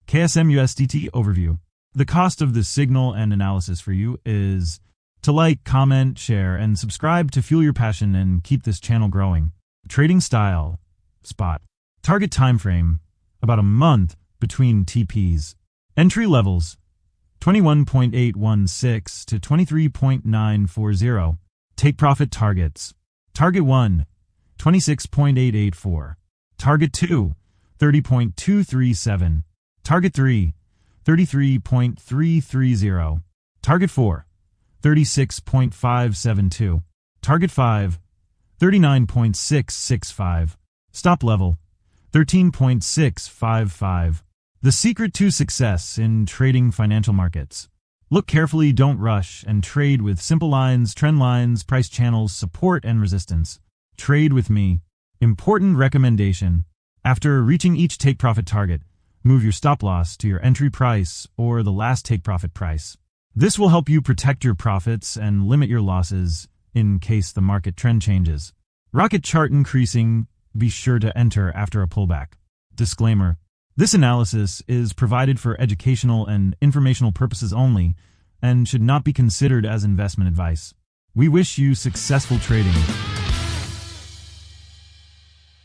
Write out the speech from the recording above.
KSM USDT Overview. The cost of this signal and analysis for you is to like, comment, share, and subscribe to fuel your passion and keep this channel growing. Trading style, spot. Target time frame, about a month between TPs. Entry levels, 21.816 to 23.940. Take profit targets. Target 1, 26.884. Target 2, 30.237. Target 3, 33.330. Target 4, 36.572. Target 5, 39.665. Stop level, 13.655. The secret to success in trading financial markets. Look carefully, don't rush, and trade with simple lines, trend lines, price channels, support, and resistance. Trade with me. Important recommendation. After reaching each take-profit target, move your stop-loss to your entry price or the last take-profit price. This will help you protect your profits and limit your losses in case the market trend changes. Rocket chart increasing, be sure to enter after a pullback. Disclaimer. This analysis is provided for educational and informational purposes only and should not be considered as investment advice. We wish you successful trading.